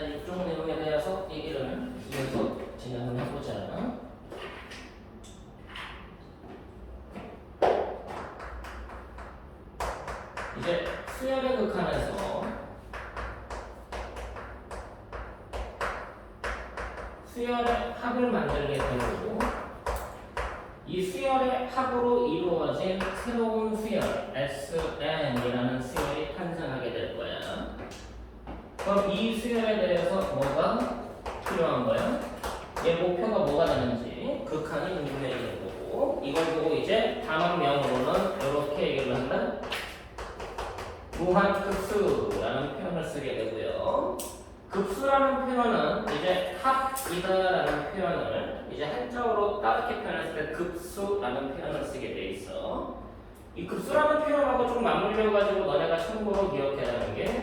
자, 이쪽 내용에 대해서 얘기를 이어서 진행을 해보자. 이제 수열의 극한에서 수열의 합을 만들게 되고, 이 수열의 합으로 이루어진 새로운 수열 SN이라는 수열이 탄생하게 될 거야. 그럼 이 수열에 대해서 뭐가 필요한 거야? 얘 목표가 뭐가 되는지 극한이 궁금해지는 거고, 이걸 보고 이제 다망명으로는 이렇게 얘기를 한다. 무한급수라는 표현을 쓰게 되고요. 급수라는 표현은 이제 합이다라는 표현을 이제 한자어로 따르게 표현했을 때 급수라는 표현을 쓰게 돼 있어. 이 급수라는 표현하고 좀 맞물려가지고 너네가 참고로 기억해야 하는 게,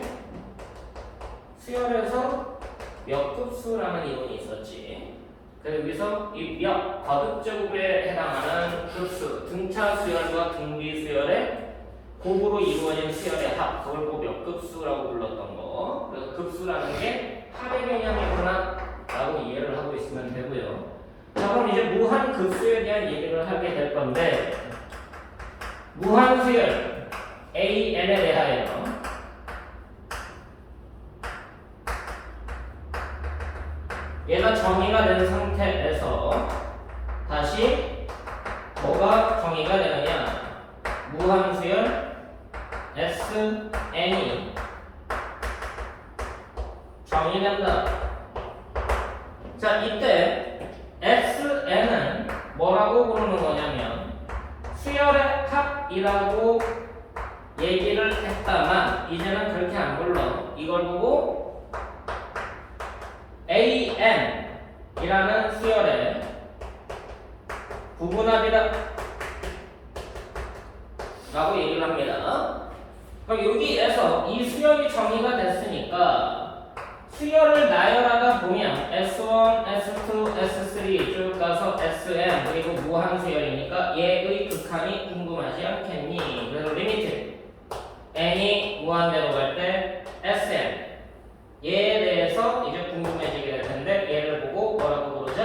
수열에서 몇급수라는 이론이 있었지. 그래서 여기서 이 몇 거듭제곱에 해당하는 급수, 등차 수열과 등비 수열의 곱으로 이루어진 수열의 합, 그걸 보고 몇급수라고 불렀던 거. 그래서 급수라는 게 합의 개념이구나 라고 이해를 하고 있으면 되고요. 자, 그럼 이제 무한급수에 대한 얘기를 하게 될 건데, 무한수열 AN에 대하여 얘가 정의가 된 상태에서 다시 뭐가 정의가 되느냐? 무한수열 SN이 정의된다. 자, 이때 SN은 뭐라고 부르는 거냐면 수열의 합이라고 얘기를 했다만 이제는 그렇게 안 불러. 이걸 보고 AN이라는 수열의 부분합이다 라고 얘기를 합니다. 그럼 여기에서 이 수열이 정의가 됐으니까 수열을 나열하다 보면 S1, S2, S3 쭉 가서 SM 그리고 무한수열이니까 얘의 극한이 궁금하지 않겠니? 그래서 리미트 n이 무한대로 갈 때 SM 얘에 대해서 이제 궁금해지게 될 텐데, 얘를 보고 뭐라고 부르자?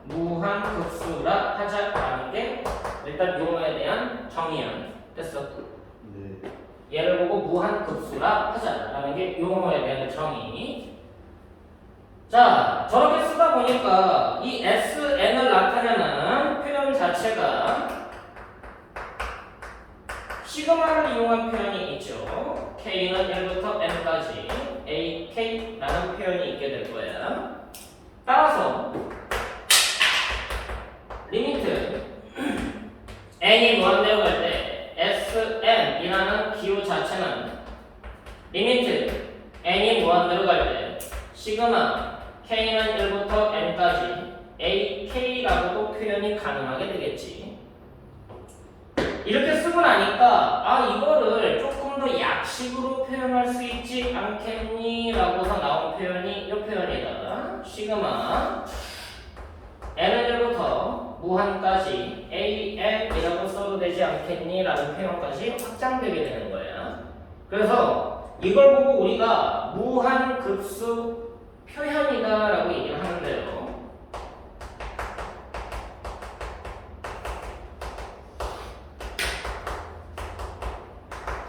무한급수라 하자라는 게 일단 용어에 대한 정의야. 됐어? 네. 얘를 보고 무한급수라 하자라는 게 용어에 대한 정의. 자, 저렇게 쓰다 보니까 이 SN을 나타내는 표현 자체가 시그마를 이용한 표현이 있죠. K는 1부터 N까지 AK라는 표현이 있게 될 거야. 따라서 리미트 N이 무한대로 갈 때 SN이라는 기호 자체는 리미트 N이 무한대로 갈 때 시그마 K는 1부터 N까지 AK라고도 표현이 가능하게 되겠지. 이렇게 쓰고 나니까 이거를 조금 더 약식으로 표현할 수 있지 않겠니? 라고서 나온 표현이 이 표현이다. 시그마 n은 1부터 무한까지 an이라고 써도 되지 않겠니? 라는 표현까지 확장되게 되는 거야. 그래서 이걸 보고 우리가 무한급수 표현이다 라고 얘기를 하는데요.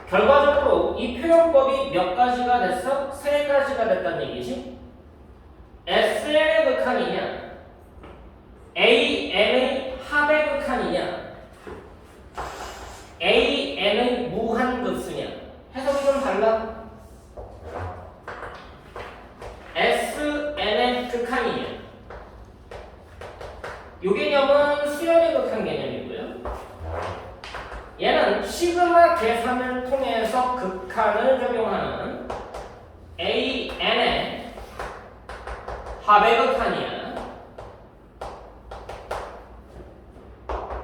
결과적으로 이 표현법이 몇 가지가 됐어? 세 가지가 됐다는 얘기지. SN의 극한이냐, AN의 합의 극한이냐, AN의 무한급수냐. 해석이 좀 달라. SN의 극한이냐, 이 개념은 수열의 극한 개념이고요. 얘는 시그마 계산을 통해서 극한을 적용하는 AN의 합의 극한이야.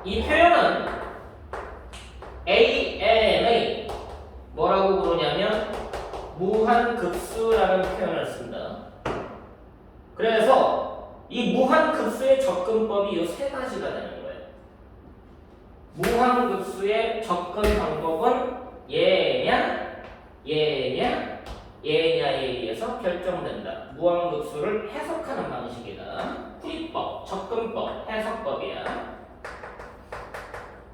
이 표현은 AN의 뭐라고 부르냐면 무한급수라는 표현을 쓴다. 그래서 이 무한급수의 접근법이 이 세 가지가 되는 거예요. 무한급수의 접근 방법은 얘냐, 얘냐, 얘냐에 의해서 결정된다. 무한급수를 해석하는 방식이다. 풀이법, 접근법, 해석법이야.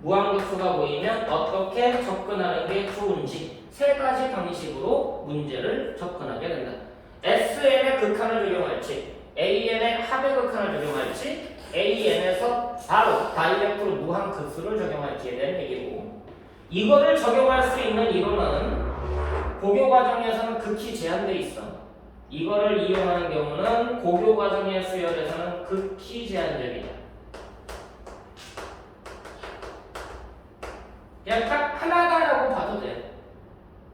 무한급수가 보이면 어떻게 접근하는 게 좋은지 세 가지 방식으로 문제를 접근하게 된다. SN의 극한을 적용할지, AN의 합의 극한을 적용할지, AN에서 바로 다이렉트로 무한급수를 적용할지에 대한 얘기고, 이거를 적용할 수 있는 이론은 고교 과정에서는 극히 제한돼 있어. 이거를 이용하는 경우는 고교 과정의 수열에서는 극히 제한적이다. 그냥 딱 하나다라고 봐도 돼.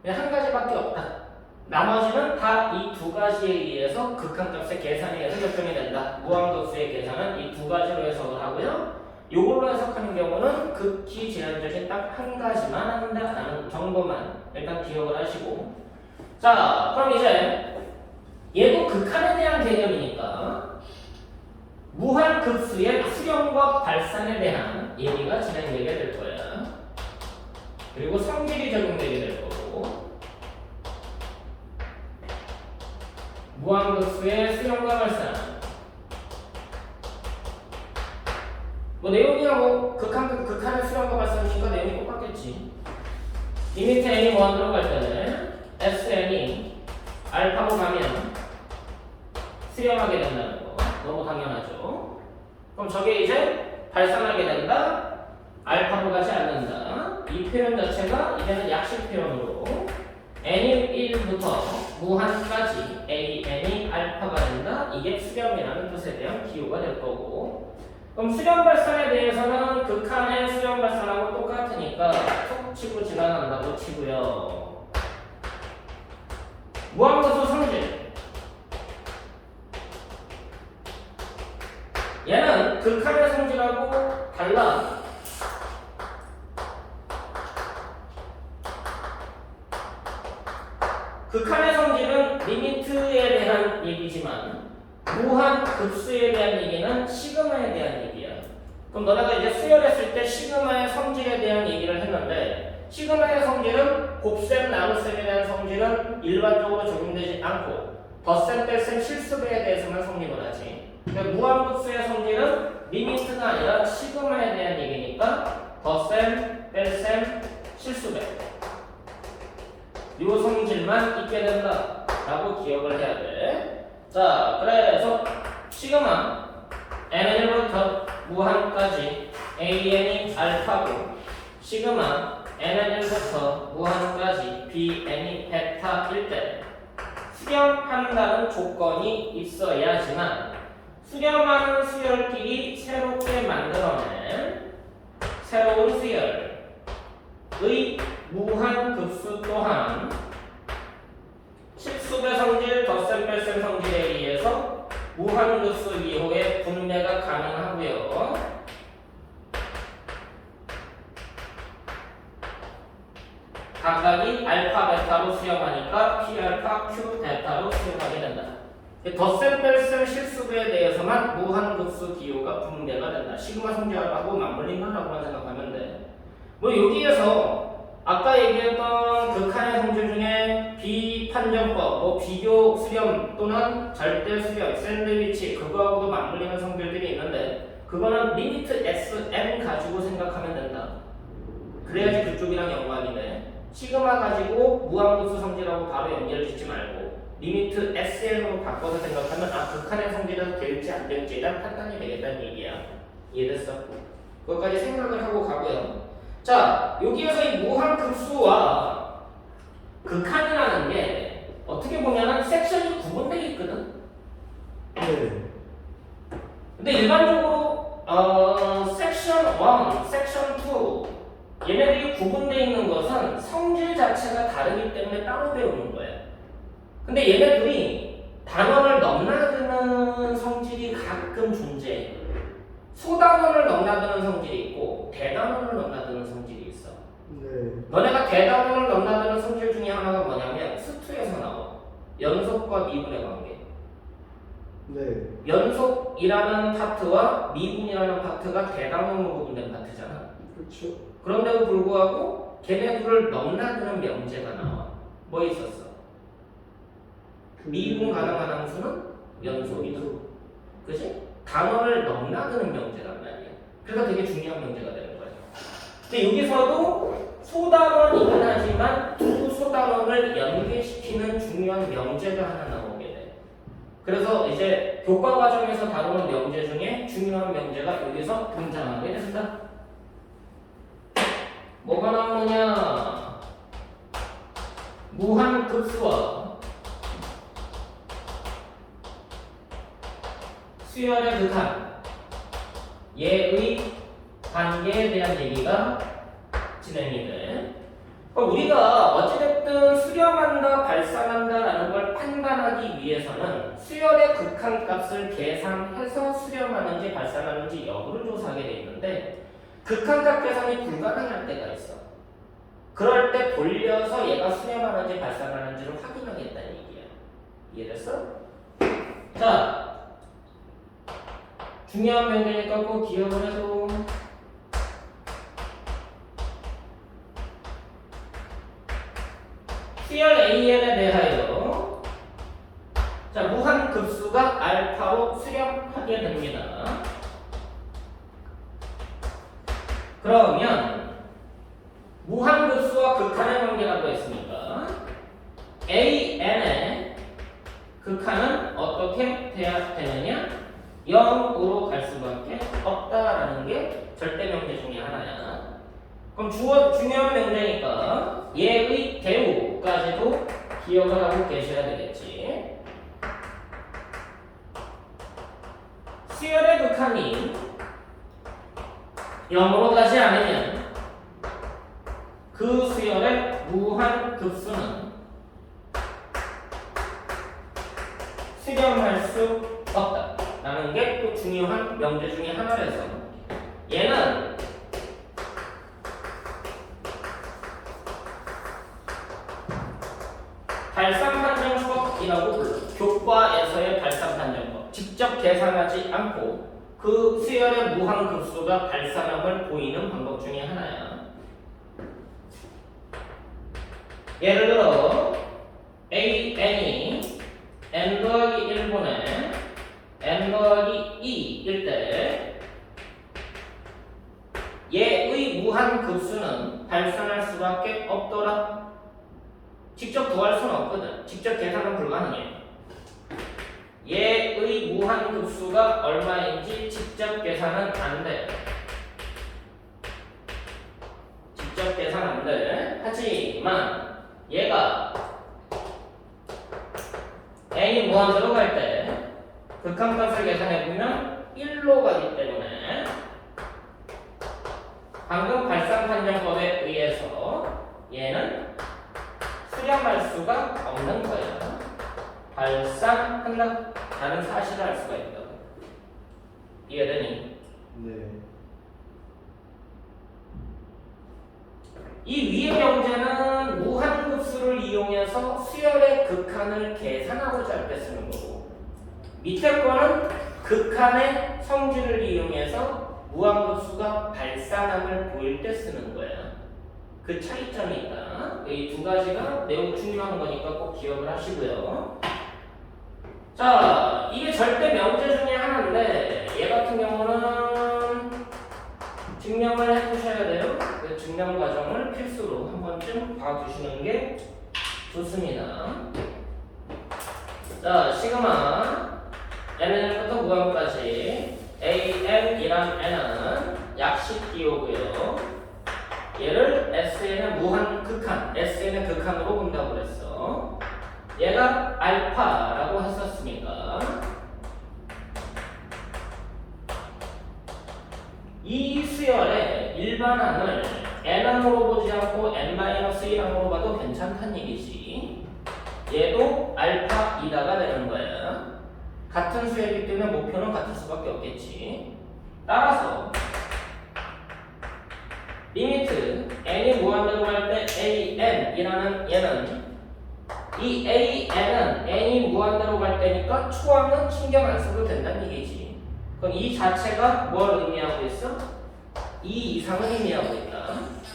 그냥 한 가지밖에 없다. 나머지는 다 이 두 가지에 의해서 극한값의 계산에 의해서 결정이 된다. 무한급수의 계산은 이 두 가지로 해석을 하고요. 요걸로 해석하는 경우는 극히 제한적인 딱 한 가지만 한다라는 정도만 일단 기억을 하시고, 자 그럼 이제 얘도 극한에 대한 개념이니까 무한급수의 수렴과 발산에 대한 얘기가 진행되게 될 거야. 그리고 성질이 적용되게 될 거고, 무한급수의 수렴과 발산, 뭐 내용이하고 극한의 수렴과 발산이니까 내용이 똑같겠지. 리미트 n이 무한 들어갈 때는 sn이 알파로 가면 수렴하게 된다는 거 너무 당연하죠. 그럼 저게 이제 발산하게 된다, 알파로 가지 않는다. 이 표현 자체가 이제는 약식 표현으로 n이 1부터 무한까지 an이 알파가 된다. 이게 수렴이라는 뜻에 대한 기호가 될 거고, 그럼 수렴 발산에 대해서는 극한의 수렴 발산하고 똑같으니까 툭 치고 지나간다고 치고요. 무한급수 성질, 얘는 극한의 성질하고 달라. 극한의 성질은 리미트에 대한 얘기지만 무한급수에 대한 얘기는 시그마에 대한 얘기야. 그럼 너네가 이제 수열했을 때 시그마의 성질에 대한 얘기를 했는데, 시그마의 성질은 곱셈, 나눗셈에 대한 성질은 일반적으로 적용되지 않고 덧셈, 뺄셈, 실수배에 대해서만 성립을 하지. 그러니까 무한급수의 성질은 리미트가 아니라 시그마에 대한 얘기니까 덧셈, 뺄셈, 실수배, 이 성질만 있게 된다 라고 기억을 해야 돼. 자, 그래서 시그마 nn1부터 무한까지 an이 알파고, 시그마 nn1부터 무한까지 bn이 베타일 때 수렴한다는 조건이 있어야지만 수렴하는 수열끼리 새롭게 만들어낸 새로운 수열의 무한급수 또한 실수배 성질, 덧셈, 뺄셈 성질에 의해서 무한급수 이후에 분배가 가능하고요. 각각이 알파, 베타로 수렴하니까 P알파, Q, 베타로 수렴하게 된다. 덧셈, 뺄셈, 실수배에 대해서만 무한급수 기호가 분배가 된다. 시그마 성질하고 맞물린다라고만 생각하면 돼. 뭐 여기에서 아까 얘기했던 극한의 성질 중에 비판정법, 뭐 비교 수렴 또는 절대 수렴, 샌드위치, 그거하고도 맞물리는 성질들이 있는데 그거는 리미트 sn 가지고 생각하면 된다. 그래야지 그쪽이랑 연관이네. 시그마 가지고 무한급수 성질하고 바로 연결을 짓지 말고 리미트 sn으로 바꿔서 생각하면 극한의 성질은 될지 안 될지에 대한 판단이 되겠다는 얘기야. 이해됐어? 그것까지 생각을 하고 가고요. 자, 여기에서 이 무한급수와 극한이라는 게 어떻게 보면은 섹션이 구분되어 있거든. 네. 근데 일반적으로 섹션 1, 섹션 2 얘네들이 구분되어 있는 것은 성질 자체가 다르기 때문에 따로 배우는 거예요. 근데 얘네들이 단원을 넘나드는 성질이 가끔 존재해. 소단원을 넘나드는 성질이 있고 대단원을 넘나드는 성질이 있어. 네. 너네가 대단원을 넘나드는 성질 중에 하나가 뭐냐면 스투에서 나와. 연속과 미분의 관계. 네. 연속이라는 파트와 미분이라는 파트가 대단원으로 구분된 파트잖아. 그렇죠. 그런데도 불구하고 걔네 둘을 넘나드는 명제가 나와. 뭐 있었어? 미분 가능한 함수는 연속이다. 그치? 단어를 넘나드는 명제란 말이야. 그래서 되게 중요한 명제가 되는 거야. 근데 여기서도 소단원이긴 하지만 두 소단원을 연계시키는 중요한 명제가 하나 나오게 돼. 그래서 이제 교과 과정에서 다루는 명제 중에 중요한 명제가 여기서 등장하게 된다. 뭐가 나오느냐? 무한급수와 수열의 극한, 얘의 관계에 대한 얘기가 진행이 돼. 그럼 우리가 어찌됐든 수렴한다, 발산한다라는 걸 판단하기 위해서는 수열의 극한 값을 계산해서 수렴하는지 발산하는지 여부를 조사하게 돼 있는데 극한값 계산이 불가능할 때가 있어. 그럴 때 돌려서 얘가 수렴하는지 발산하는지를 확인하겠다는 얘기야. 이해됐어? 자, 중요한 명제니까 꼭 기억을 해도. 수열 AN에 대하여 자 무한급수가 알파로 수렴하게 됩니다. 그러면 무한급수와 극한의 관계라고 했으니까 AN의 극한은 어떻게 돼야 되느냐? 0으로 갈 수밖에 없다라는 게 절대 명제 중에 하나야. 그럼 중요한 명제니까 얘의 대우까지도 기억을 하고 계셔야 되겠지. 수열의 극한이 0으로 가지 않으면 그 수열의 무한급수는 수렴할 수 없다 라는 게 또 중요한 명제 중에 하나라서 얘는 발산판정법이라고 불러. 교과에서의 발산판정법. 직접 계산하지 않고 그 수열의 무한급수가 발산함을 보이는 방법 중에 하나야. 예를 들어 AN이 n 더하기 1분의 n 더하기 2일 때 얘의 무한급수는 발산할 수밖에 없더라. 직접 구할 수는 없거든. 직접 계산은 불가능해. 얘의 무한급수가 얼마인지 직접 계산은 안 돼. 직접 계산 안 돼. 하지만 얘가 n이 무한대로 갈 때 극한값을 계산해보면 1로 가기 때문에 방금 발산판정법에 의해서 얘는 수렴할 수가 없는 거야. 발산한다 라는 사실을 알 수가 있다. 이해되니? 네. 이 위의 명제는 무한급수를 이용해서 수열의 극한을 계산하고자 할 때 쓰는 거고, 밑에 거는 극한의 성질을 이용해서 무한급수가 발산함을 보일 때 쓰는 거야. 그 차이점이 있다. 이 두 가지가 매우 중요한 거니까 꼭 기억을 하시고요. 자, 이게 절대 명제 중에 하나인데 얘 같은 경우는 증명을 해주셔야 돼요. 그 증명 과정을 필수로 한 번쯤 봐두시는 게 좋습니다. 자, 시그마 n부터 무한까지 an이란 n은 약식 기호고요. 얘를 SN의 무한 극한, SN의 극한으로 본다고 그랬어. 얘가 알파라고 했었으니까 이 수열의 일반항을 n항으로 보지 않고 n-1항으로 봐도 괜찮다는 얘기지. 얘도 알파 2다가 되는 거야. 같은 수열이기 때문에 목표는 같을 수밖에 없겠지. 따라서 리미트 n이 무한대로 갈 때 an이라는 얘는 이 an은 n이 무한대로 갈 때니까 초항은 신경 안 써도 된다는 얘기지. 그럼 이 자체가 뭘 의미하고 있어? 이 이상을 의미하고 있다.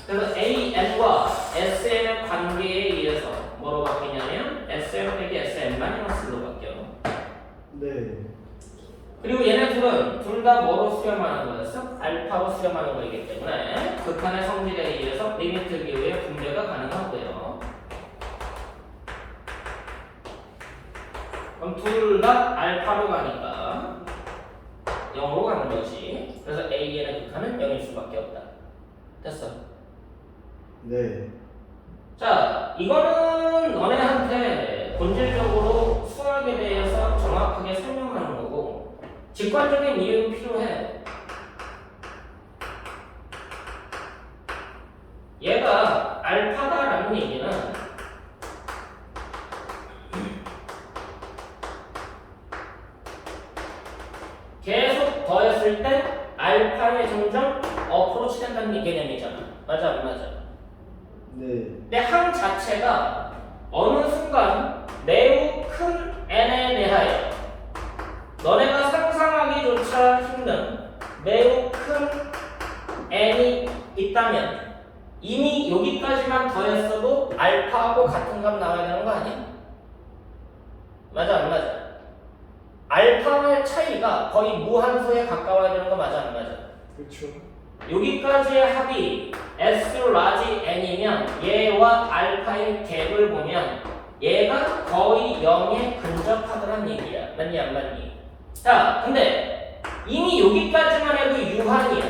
그래서 an과 sn의 관계에 의해서 뭐로 바뀌냐면 sn 빼기 sn 마이너스로 바뀌어. 네. 그리고 얘네 둘 다 뭐로 수렴하는 거였어? 알파로 수렴하는 거이기 때문에 극한의 성질에 의해서 리미트 기호의 분배가 가능하고요. 그럼 둘 다 알파로 가니까 0으로 가는 거지. 그래서 A의 극한은 0일 수밖에 없다. 됐어. 네. 자, 이거는 너네한테 본질적으로 수학에 대해서 정확하게 설명하는 거고 직관적인 이해도 필요해. 얘가 알파다라는 얘기는 계속 더했을 때 알파의 점점 어프로치 된다는 개념이잖아. 맞아 안 맞아? 네. 근데 항 자체가 어느 순간 매우 큰 n에 대하여 너네가 상상하기조차 힘든 매우 큰 n이 있다면 이미 여기까지만 더했어도 알파하고 같은 값 나와야 되는 거 아니야? 맞아 안 맞아? 알파의 차이가 거의 무한소에 가까워야 되는 거 맞아 안 맞아? 그렇죠. 여기까지의 합이 S 라지 n이면 얘와 알파의 갭을 보면 얘가 거의 0에 근접하더란 얘기야. 맞니 안 맞니? 자, 근데 이미 여기까지만 해도 유한이야.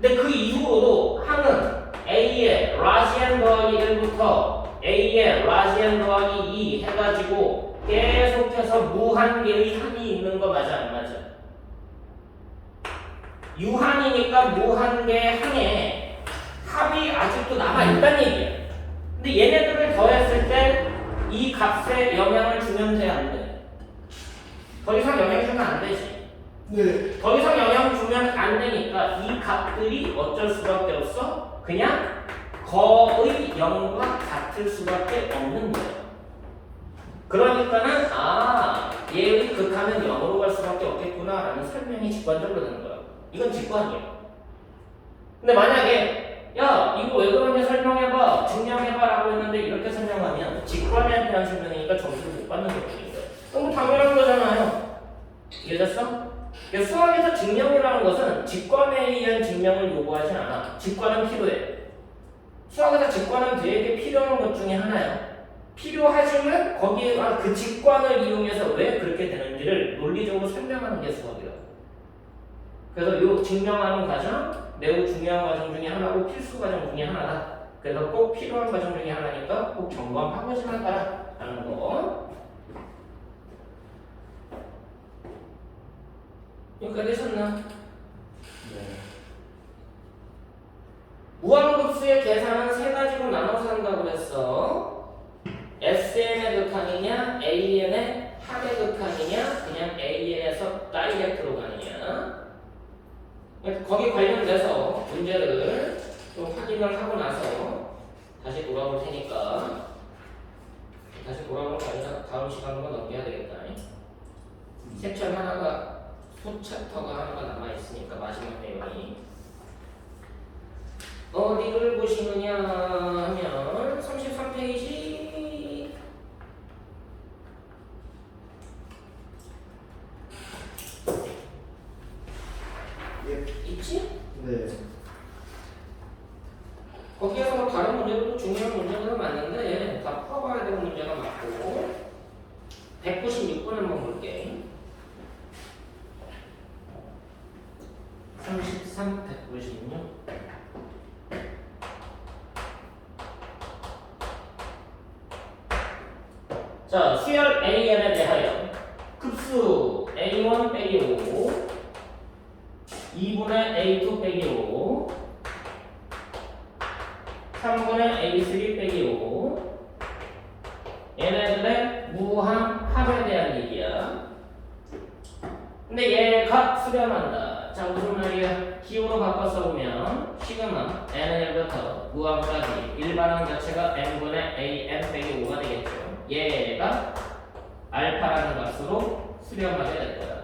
근데 그 이후로도 항은 A의 라지 n 더하기 1부터 A의 라지 n 더하기 2 해가지고 계속해서 무한개의 한이 있는 거 맞아 안 맞아? 유한이니까 무한개 항에 합이 아직도 남아있다는 얘기야. 근데 얘네들을 더했을 때 이 값에 영향을 주면 돼 안 돼? 더 이상 영향 주면 안 되지. 네. 더 이상 영향 주면 안 되니까 이 값들이 어쩔 수밖에 없어? 그냥 거의 0과 같을 수밖에 없는 거야. 그러니까는 얘의 극한은 0으로 갈 수밖에 없겠구나 라는 설명이 직관적으로 되는 거야. 이건 직관이야. 근데 만약에 야 이거 왜 그러냐 설명해봐 증명해봐 라고 했는데 이렇게 설명하면 직관에 대한 설명이니까 점수를 못 받는 거거든요. 너무 당연한 거잖아요. 이해됐어? 수학에서 증명이라는 것은 직관에 의한 증명을 요구하지 않아. 직관은 필요해. 수학에서 직관은 되게 필요한 것 중에 하나야. 필요하지만 거기에 그 직관을 이용해서 왜 그렇게 되는지를 논리적으로 설명하는 게 수학이야. 그래서 이 증명하는 과정 매우 중요한 과정 중에 하나고 필수 과정 중에 하나다. 그래서 꼭 필요한 과정 중에 하나니까 꼭 점검하고지만 따라라는 거. 여기까지 되셨나? 네. 무한급수의 계산은 세 가지로 나눠서 한다고 그랬어. SN의 극한이냐, AN의 합의 극한이냐, 그냥 AN에서 다이렉트로 가느냐. 거기 관련돼서 문제를 좀 확인을 하고 나서 다시 돌아올 테니까 다시 돌아오면 다음 시간으로 넘겨야 되겠다. 섹션 하나가 소챕터가 하나가 남아있으니까 마지막 내용이 어디를 보시느냐 하면 33페이지 있지? 네. 거기에서 뭐 다른 문제도 중요한 문제들은 많은데 다 풀어봐야 되는 문제가 많고 196번 한번 볼게. 33, 196 자, 수열 AN에 대하여 급수 A1 빼기 5 2분의 A2 빼기 5 3분의 A3 빼기 5 얘네들의 무한 합에 대한 얘기야. 근데 얘가 수렴한다. 자, 무슨 말이야? 기호로 바꿔서 보면 시그마 n은 1부터 무한까지 일반항 자체가 n분의 an 빼기 5가 되겠죠. 얘가 알파라는 값으로 수렴하게 될 거야.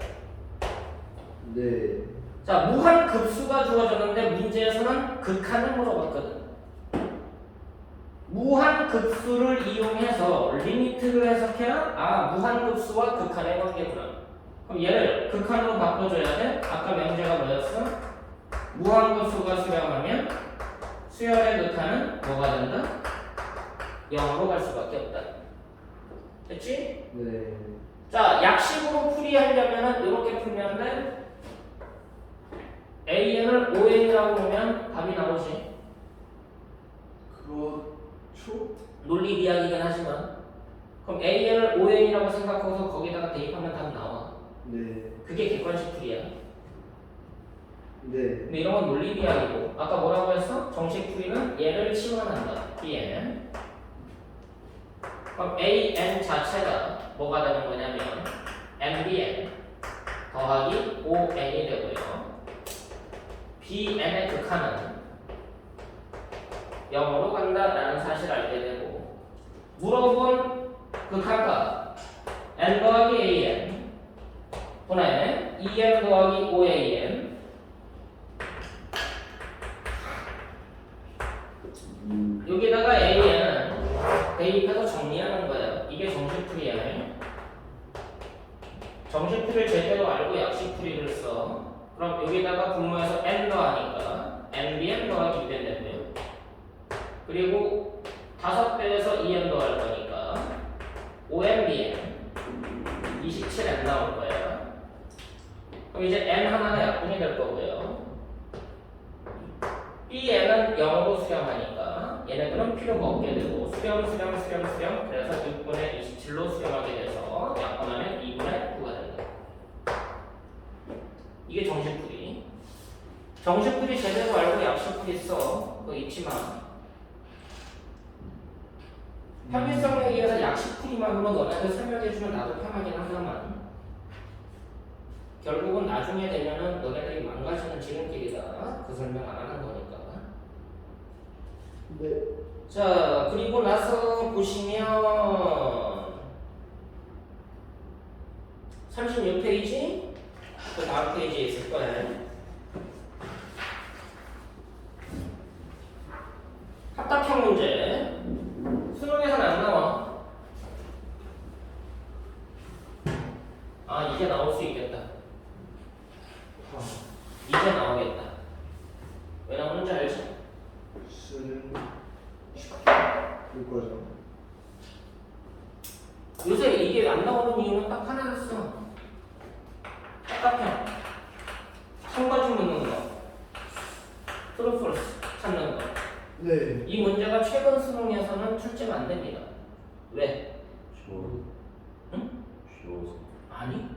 네. 자, 무한 급수가 주어졌는데 문제에서는 극한을 물어봤거든. 무한급수를 이용해서 리미트를 해석해야 무한급수와 극한의 관계구나. 그럼 얘를 극한으로 바꿔줘야 돼. 아까 명제가 뭐였어? 무한급수가 수렴하면 수열의 극한은 뭐가 된다? 0으로 갈 수밖에 없다. 됐지? 네. 자, 약식으로 풀이하려면은 이렇게 풀면 돼. AN을 ON이라고 보면 답이 나오지. 그렇죠? 논리 비약이긴 하지만. 그럼 AN을 ON이라고 생각하고서 거기다가 대입하면 답 나와. 네. 그게 객관식 풀이야. 네. 근데 이런 건 논리 비약이고. 아까 뭐라고 했어? 정식 풀이는 얘를 치환한다. BN. 그럼 AN 자체가 뭐가 되는 거냐면 MBN 더하기 ON이 되고요. BN의 극한은 0으로 간다라는 사실을 알게 되고, 물어본 극한값 N 더하기 AN 분의 EN 더하기 OAN 여기다가 AN은 대입해서 정리하는 거야. 이게 정식풀이야. 정식풀이를 제대로 알고 약식풀이를 써. 그럼 여기다가 분모해서 n 더하니까 nbn 더하기 2n 되고요. 그리고 5배에서 2n 더할 거니까 5nbn 27n 나올 거예요. 그럼 이제 n 하나가 약분이 될 거고요. bn은 0으로 수렴하니까 얘네들은 필요가 없게 되고 수렴 그래서 6분의 27로 수렴하게 돼서 약분하면 2분의 9가 된다. 이게 정식풀이. 정식풀이 제대로 알고 약식풀이 써. 그거 잊지 마. 편의성에 의해서 약식풀이만으로 너네들 설명해주면 나도 편하긴 하지만 결국은 나중에 되면은 너네들이 망가지는 지름길이다. 그 설명 안 하는 거니까. 네. 자, 그리고 나서 보시면 36페이지 그 다음 페이지에 있을 거예요. 합답형 문제. 수능에서는 안 나와. 이제 나올 수 있겠다. 이제 나오겠다. 왜 나오는지 알지? 쓰는 이거죠. 요새 이게 안 나오는 이유는 딱 하나였어. 합답형. 한 가지 묻는 거. 트루 폴스 찾는 거. 네. 이 문제가 최근 수능에서는 출제가 안 됩니다. 왜? 쉬워서. 응? 쉬워서. 아니?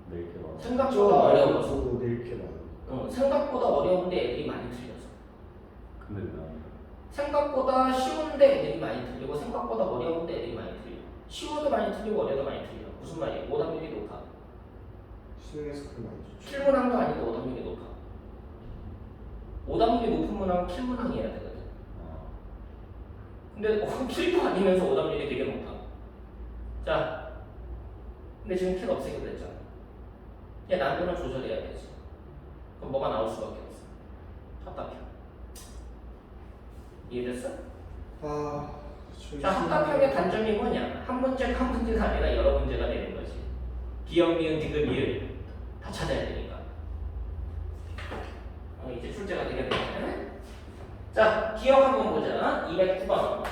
낼게 많아. 생각보다 어려워서. 낼게 많아. 생각보다 어려운데 애들이 많이 틀려서. 근데 난 생각보다 쉬운데 애들이 많이 틀리고 생각보다 어려운데 애들이 많이 틀려. 쉬워도 많이 틀리고 어려도 많이 틀려. 무슨 말이야? 오답률이 높아. 수능에서 그런 거 아니죠? 킬문항도 아니고 오답률이 높아. 오답률이 높은 문항은 킬문항이어야 되거든. 근데 킬도 아니면서 오답률이 되게 높아. 자, 근데 지금 킬 없애기로 했잖아. 얘 난도는 조절해야 되지. 그럼 뭐가 나올 수밖에 없어. 합답형. 이해됐어? 자, 합답형의 단점이 뭐냐? 한 문제가 아니라 여러 문제가 되는 거지. 기억, 미은, 디귿, 리을 다 찾아야 되니까. 이제 출제가 되게 되네. 자, 기억 한번 보자. 209번.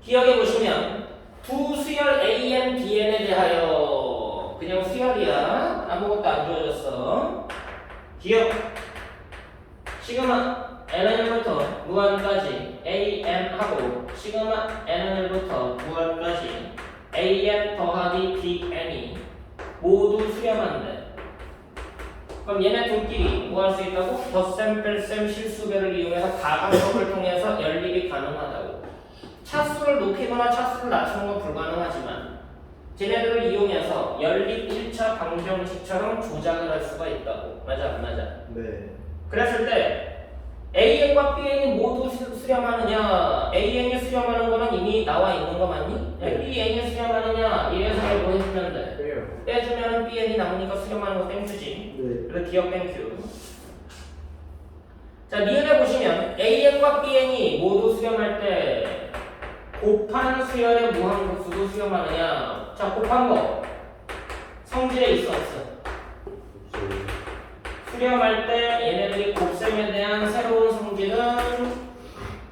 기억해 보시면 두 수열 AN, BN에 대하여 그냥 수열이야. 아무것도 안 주어졌어. 기억. 시그마 N1부터 무한까지 AN하고 시그마 N1부터 무한까지 AN 더하기 BN이 모두 수렴한대. 그럼 얘네 둘끼리 뭐 할 수 있다고? 덧셈, 뺄셈, 실수배를 이용해서 가감법을 통해서 연립이 가능하다고. 차수를 높이거나 차수를 낮추는 건 불가능하지만 쟤네들을 이용해서 연립 1차 방정식처럼 조작을 할 수가 있다고. 맞아 안 맞아? 네. 그랬을 때 AN과 BN이 모두 수렴하느냐, AN이 수렴하는 거는 이미 나와 있는 거 맞니? 네. BN이 수렴하느냐, 이래서 뭐 해주면 돼? 빼요. 빼주면 BN이 남으니까 수렴하는 거 땡큐지. 네. 그래서 기억 땡큐. 자, 니은에 보시면 AN과 BN이 모두 수렴할 때 곱한 수열의 무한급수도 수렴하느냐? 자, 곱한 거 성질에 있어 없어? 수렴할 때 얘네들이 곱셈에 대한 새로운 성질은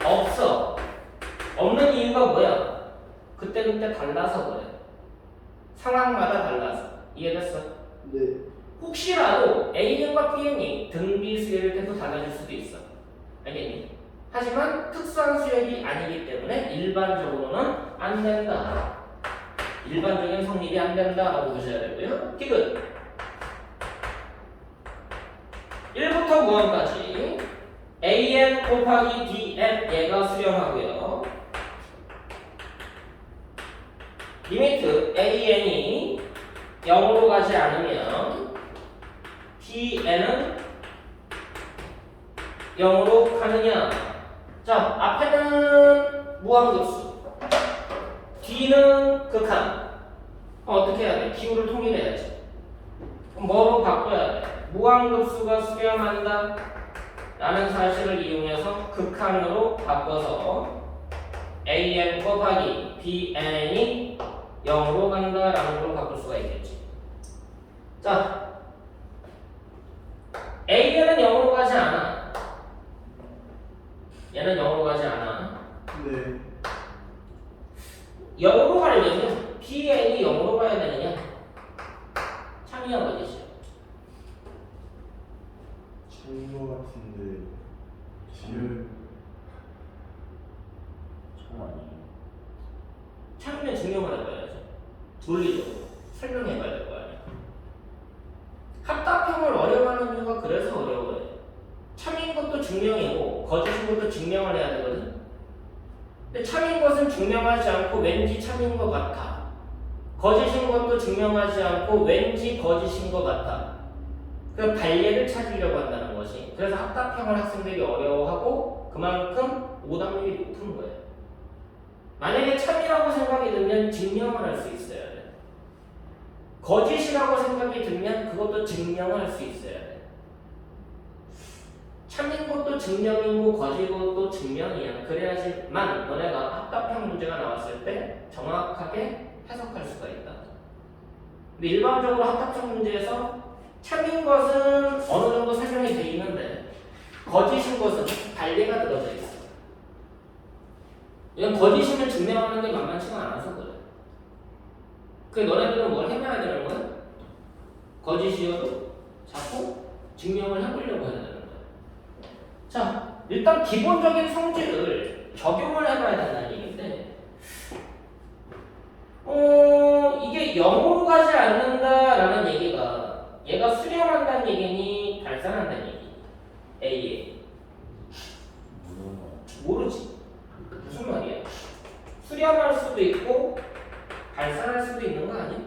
없어. 없는 이유가 뭐야? 그때그때 달라서 그래. 상황마다 달라서. 이해됐어? 네. 혹시라도 AN과 BN이 등비 수열일 때도 달라질 수도 있어. 알겠니? 하지만 특수한 수열이 아니기 때문에 일반적으로는 안 된다. 일반적인 성립이 안 된다라고 보셔야 되고요. 디귿 1부터 무한까지 AN 곱하기 BN 얘가 수렴하고요. 리미트 AN이 0으로 가지 않으면 BN은 0으로 가느냐? 자, 앞에는 무한급수, 뒤는 극한. 어떻게 해야 돼? 기호를 통일해야지. 그럼 뭐로 바꿔야 돼? 무한급수가 수렴한다 라는 사실을 이용해서 극한으로 바꿔서 AN 곱하기 BN이 0으로 간다 라는 걸로 바꿀 수가 있겠지. 자, AN은 0으로 가지 않아. 얘는 0으로 가지 않아. 네. 0으로 가려면 BN이 0으로 가야 되느냐? 창의야 어디지? 창인 것 같은데. 지금 참 아니에요. 창의는 증명을 해봐야죠. 논리적으로 설명해봐야 될 거 아니야. 합답형을 어려워하는 이유가 그래서 어려워해. 참인 것도 증명이고 거짓인 것도 증명을 해야 되거든. 근데 참인 것은 증명하지 않고 왠지 참인 것 같아. 거짓인 것도 증명하지 않고 왠지 거짓인 것 같아. 그 발례를 찾으려고 한다는 것이. 그래서 합답형을 학생들이 어려워하고 그만큼 오답률이 높은 거예요. 만약에 참이라고 생각이 들면 증명을 할 수 있어야 돼. 거짓이라고 생각이 들면 그것도 증명을 할 수 있어야 돼. 참인 것도 증명이고 거짓인 것도 증명이야. 그래야지만 너네가 합답형 문제가 나왔을 때 정확하게 해석할 수가 있다. 근데 일반적으로 합답형 문제에서 참인 것은 어느 정도 설명이 돼 있는데 거짓인 것은 발례가 들어져 있어. 이건 거짓임을 증명하는 게 만만치가 않아서 그래. 그래서 너네들은 뭘 해봐야 되는 거야? 거짓이어도 자꾸 증명을 해보려고 해야 되는 거야. 자, 일단 기본적인 성질을 적용을 해봐야 된다는 얘기인데 이게 0으로 가지 않는다라는 얘기가 얘가 수렴한다는 얘기니 발산한다는 얘기? A에 모르지. 무슨 말이야? 수렴할 수도 있고 발산할 수도 있는 거 아니야?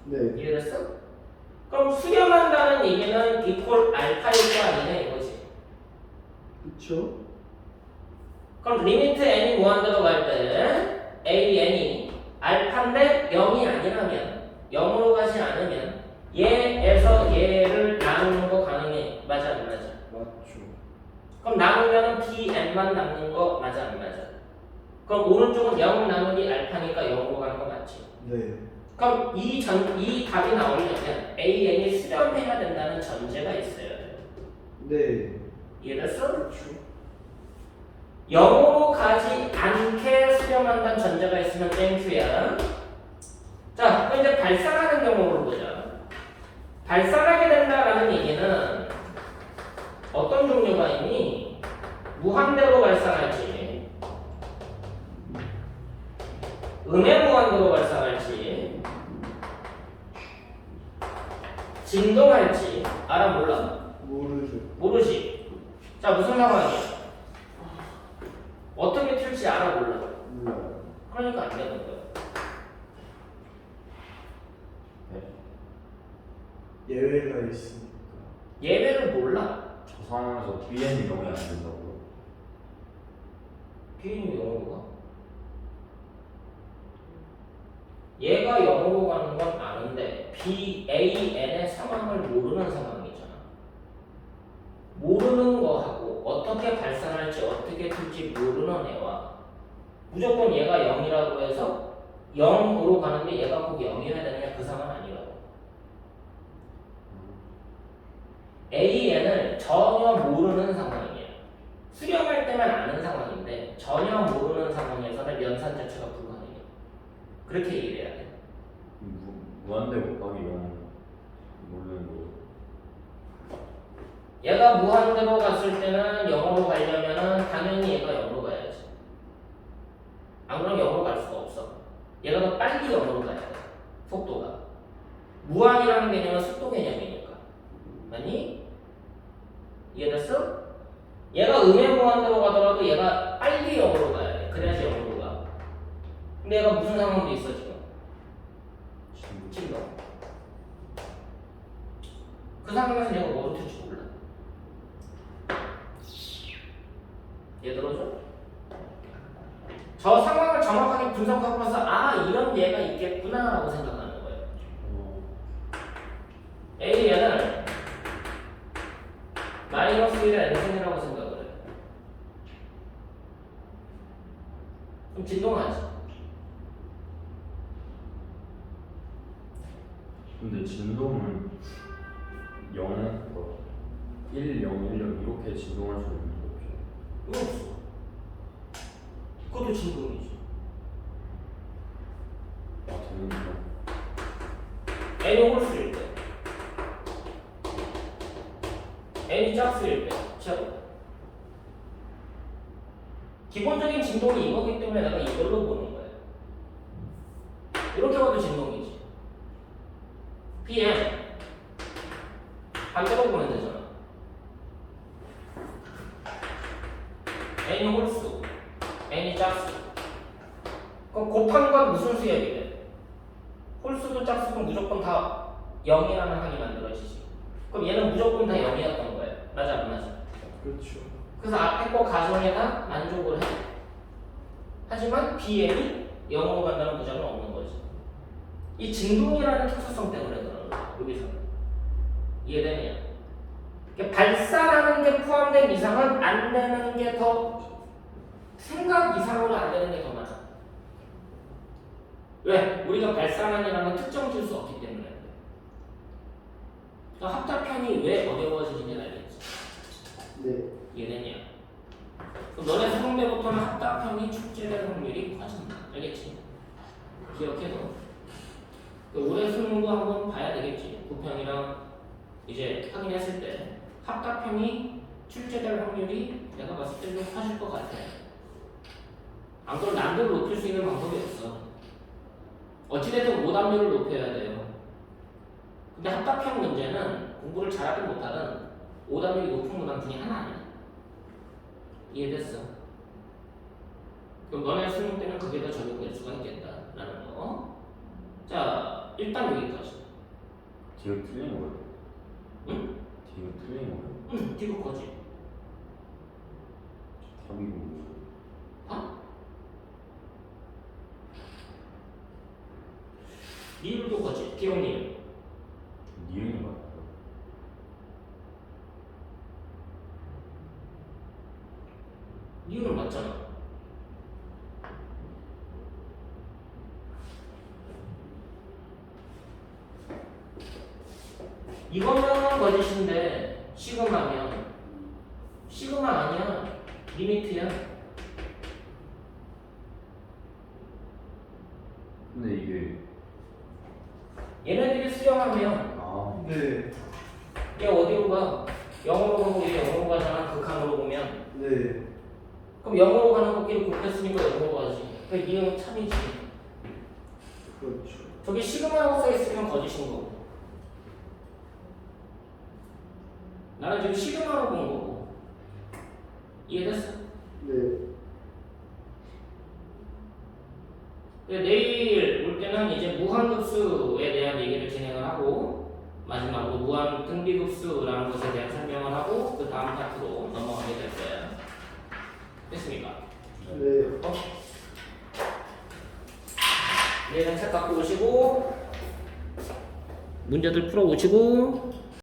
네. 이해됐어? 그럼 수렴한다는 얘기는 이퀄 알파일 거 아니냐 이거지. 그쵸? 그럼 리미트 n이 무한대로 갈 때 a n이 알파인데 0이 아니라면 0으로 가지 않으면 얘에서 얘를 나누는 거 가능해. 맞아 안 맞아? 맞죠. 그럼 나누면은 bn만 남는 거 맞아 안 맞아? 그럼 오른쪽은 0 나누기 알파니까 0으로 가는 거 맞지? 네. 그럼 이 답이 나오려면 AN이 수렴해야 된다는 전제가 있어야 돼. 네. 이해됐어? 그렇죠. 0으로 가지 않게 수렴한다는 전제가 있으면 땡큐야. 자, 그럼 이제 발산하는 경우를 보자. 발산하게 된다라는 얘기는 어떤 종류가 있니? 무한대로 발산할지, 음의 무한대로 발산할지, 진동할지 알아 몰라? 모르죠. 모르지. 자, 무슨 상황이야? 어떻게 튈지 알아 몰라? 몰라요. 그러니까 안 되는 거야. 예외가 있으니까. 예외를 몰라. 저 상황에서 BN이 0이 안 된다고요? B는 0으로 가? 얘가 0으로 가는 건 아는데 B, A, N의 상황을 모르는 상황이잖아. 모르는 거하고 어떻게 발산할지 어떻게 풀지 모르는 애와 무조건 얘가 0이라고 해서 0으로 가는데 얘가 꼭 0이어야 되느냐 그 상황은 아니라고. AN을 전혀 모르는 상황이에요. 수렴할 때만 아는 상황인데 전혀 모르는 상황에서는 연산 자체가 불가능해요. 그렇게 이해해야 돼요. 무한대 곱하기 0 모르는 거. 얘가 무한대로 갔을 때는 0으로 가려면은 당연히 얘가 0으로 가야지. 안 그러면 0으로 갈 수가 없어. 얘가 더 빨리 0으로 가야 돼. 속도가. 무한이라는 개념은 속도 개념이니까. 맞니? 이해됐어? 얘가 음의 무한대로 가더라도 얘가 빨리 0으로 가야 돼. 그래야지 0으로 가. 근데 얘가 무슨 상황도 있어 지금? 지금. 그 상황에서 얘가 뭐로 튈지 몰라. 얘 들어줘? 저 상황을 정확하게 분석하고 나서 아 이런 얘가 있겠구나 라고 생각하는 거예요. AN을 마이너스 1의 n승이라고 생각을 해요. 그럼 진동하지. 근데 진동은 0, 1, 0, 1, 0 이렇게 진동할 수 있는 게 없죠. 이거 없어. 그것도 진동이지. 아, 되는구나. n이 홀수일 때 n이 짝수일 때 제로. 기본적인 진동이 이거기 때문에 내가 이걸로 보는 거예요. 이렇게 봐도 진동이지. PM 반대로 보면 되잖아. n이 홀수, n이 짝수. 그럼 곱한 건 무슨 수열이 돼? 홀수도 짝수도 무조건 다 0이라는 항이 만들어지지. 그럼 얘는 무조건 다 0이었던 거예요. 맞아 안 맞아? 그렇죠. 그래서 앞에 거 가정에 다 만족을 해. 하지만 BM이 0으로 간다는 보장은 없는 거지. 이 진동이라는 특수성 때문에 그러는 거야. 여기서 이해되냐? 발산하는 게 포함된 이상은 안 되는 게 더 생각 이상으로 안 되는 게 더 많아. 왜? 우리가 발산한이라는 특정 질 수 없기 때문에. 그러니까 합답편이 왜 어려워지는지 알겠지? 네. 이해되냐? 그럼 너네 수능대부터는 합답편이 축제될 확률이 커진다. 알겠지? 기억해둬. 올해 수능도 한번 봐야 되겠지. 부평이랑 이제 확인했을 때 합답편이 출제될 확률이 내가 봤을 때 좀 커질 것 같아. 안 그러면 난도를 높일 수 있는 방법이 없어. 어찌됐든 오답률을 높여야 돼요. 근데 합답형 문제는 공부를 잘하든 못하든 오답률이 높은 문항 중에 하나 아니야. 이해됐어? 그럼 너네 수능 때는 그게 더 적용될 수가 있겠다라는 거. 자, 일단 여기까지. 뒤가 틀린 거예요? 응? 뒤가 틀린 거예요? 응, 뒤로 거지. 답이 뭐예요? 아? 니을도 거지. 기억니을. 니은이 맞아요? 니을은 맞잖아. 이거면 거짓인데 시그마면 시그마 아니야. 리미트야. 근데 이게 얘네들이 수렴하면 아 네. 얘 어디로 가? 0으로 가고 얘 0으로 가잖아. 극한으로 보면. 네. 그럼 0으로 가는 것끼리 곱했으니까 0으로 가지. 그러니까 이형은 참이지. 그렇죠. 저기 시그마라고 써있으면 거짓인 거고. 나는 지금 시그마로 본 거고. 이해됐어? 네. 내일 올 때는 이제 무한급수에 대한 얘기를 진행을 하고 마지막으로 무한 등비급수라는 것에 대한 설명을 하고 그 다음 파트로 넘어가게 될 거예요. 됐습니까? 네. 내일은 책 갖고 오시고 문제들 풀어 오시고